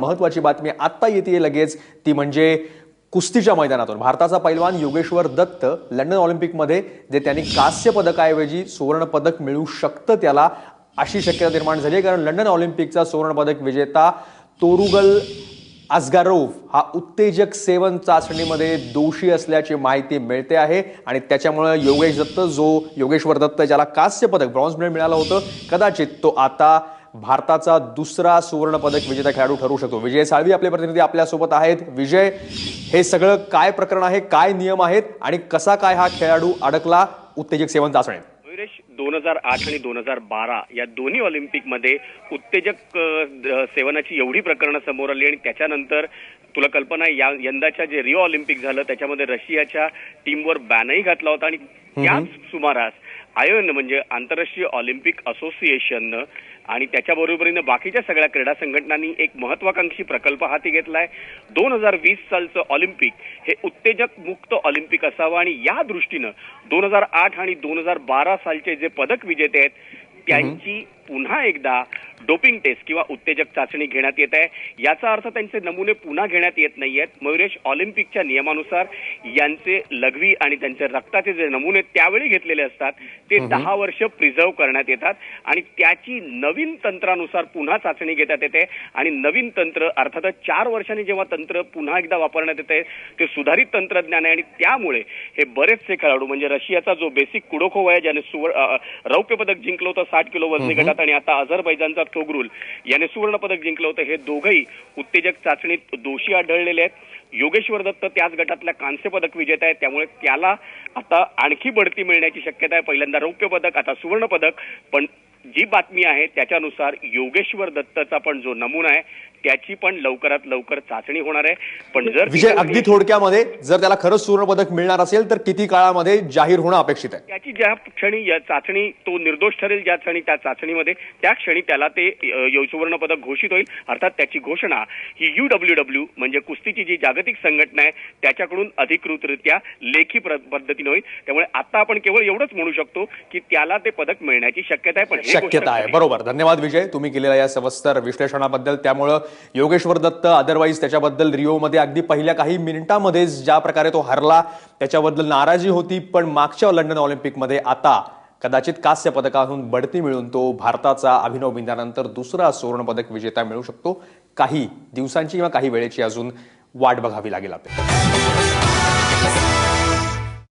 महत्त्वाची बातमी आता येते लगेच, ती म्हणजे कुस्तीच्या मैदानातून भारताचा पैलवान योगेश्वर दत्त लंडन ऑलिम्पिकमध्ये जे त्यांनी कांस्य पदकाऐवजी सुवर्ण पदक मिळू शकतं त्याला, अशी शक्यता निर्माण झाली आहे. कारण लंडन ऑलिम्पिकचा सुवर्ण पदक विजेता तोरुगल अस्गारोव्ह हा उत्तेजक सेवन चाचणीमध्ये दोषी असल्याची माहिती मिळते आहे आणि त्याच्यामुळे योगेश्वर दत्त ज्याला कांस्य पदक ब्रॉन्झ मेडल मिळालं होतं, कदाचित तो आता भारताचा दुसरा सुवर्ण पदक विजेता खेळाडू ठरू शकतो. विजय साळवी आपले प्रतिनिधी आपल्यासोबत आहेत. विजय, हे सगळं काय प्रकरण आहे, काय नियम आहेत आणि कसा काय हा खेळाडू अडकला उत्तेजक सेवन चाचणीत? 2008 आणि 2012 या दोन्ही ऑलिम्पिकमध्ये उत्तेजक सेवनाची एवढी प्रकरणं समोर आली आणि त्याच्यानंतर तुला कल्पना आहे यंदाच्या जे रिओ ऑलिम्पिक झालं त्याच्यामध्ये रशियाच्या टीमवर बॅनही घातला होता आणि त्याच सुमारास आयोन म्हणजे आंतरराष्ट्रीय ऑलिम्पिक असोसिएशननं आणि त्याच्याबरोबरीनं बाकीच्या सगळ्या क्रीडा संघटनांनी एक महत्वाकांक्षी प्रकल्प हाती घेतलाय. 2020 सालचं ऑलिम्पिक हे उत्तेजक मुक्त ऑलिम्पिक असावं आणि या दृष्टीनं 2008 आणि 2012 सालचे जे पदक विजेते आहेत त्यांची पुन्हा एकदा डोपिंग टेस्ट किंवा उत्तेजक चाचणी घेण्यात येत आहे. याचा अर्थ त्यांचे नमुने पुन्हा घेण्यात येत नाहीयेत. मयुरेश, ऑलिम्पिकच्या नियमानुसार यांचे लघवी आणि त्यांचे रक्ताचे जे नमुने त्यावेळी घेतलेले असतात ते 10 वर्ष प्रिझर्व्ह करण्यात येतात आणि त्याची नवीन तंत्रानुसार पुन्हा चाचणी घेण्यात येते आणि नवीन तंत्र अर्थातच 4 वर्षांनी जेव्हा तंत्र पुन्हा एकदा वापरण्यात येते ते सुधारित तंत्रज्ञान आहे आणि त्यामुळे हे बरेचसे खेळाडू म्हणजे रशियाचा जो बेसिक कुडोखोव आहे ज्याने रौप्य पदक जिंकलं होतं 60 किलो वजनी गटात आणि आता अझरबैजानचा तोगरुल याने सुवर्ण पदक जिंकलं होतं, हे दोघंही उत्तेजक चाचणीत दोषी आढळलेले आहेत. योगेश्वर दत्त त्याच गटातल्या कांस्य पदक विजेता आहे, त्यामुळे त्याला आता आणखी बढती मिळण्याची शक्यता आहे. पहिल्यांदा रौप्य पदक, आता सुवर्ण पदक. पण जी बातमी आहे त्याच्यानुसार योगेश्वर दत्तचा पण जो नमुना आहे त्याची पण लवकरात लवकर चाचणी होणार आहे. पण जर विजय, अगदी थोडक्यामध्ये, जर त्याला खरंच सुवर्ण पदक मिळणार असेल तर किती काळामध्ये जाहीर होणं अपेक्षित आहे? त्याची ज्या क्षणी या चाचणी तो निर्दोष ठरेल, ज्या क्षणी त्या चाचणीमध्ये त्या क्षणी त्याला ते सुवर्ण पदक घोषित होईल. अर्थात त्याची घोषणा ही UWW म्हणजे कुस्तीची जी जागतिक संघटना आहे त्याच्याकडून अधिकृतरित्या लेखी पद्धतीने होईल. त्यामुळे आता आपण केवळ एवढंच म्हणू शकतो की त्याला ते पदक मिळण्याची शक्यता आहे. पण शक्यता आहे, बरोबर. धन्यवाद विजय, तुम्ही केलेल्या या सविस्तर विश्लेषणाबद्दल. त्यामुळं योगेश्वर दत्त अदरवाईज त्याच्याबद्दल रिओमध्ये अगदी पहिल्या काही मिनिटांमध्ये ज्या प्रकारे तो हरला त्याच्याबद्दल नाराजी होती, पण मागच्या लंडन ऑलिम्पिकमध्ये आता कदाचित कांस्य पदकातून बढती मिळून तो भारताचा अभिनव बिंद्रानंतर दुसरा सुवर्ण पदक विजेता मिळू शकतो. काही दिवसांची किंवा काही वेळेची अजून वाट बघावी लागेल आपल्याला.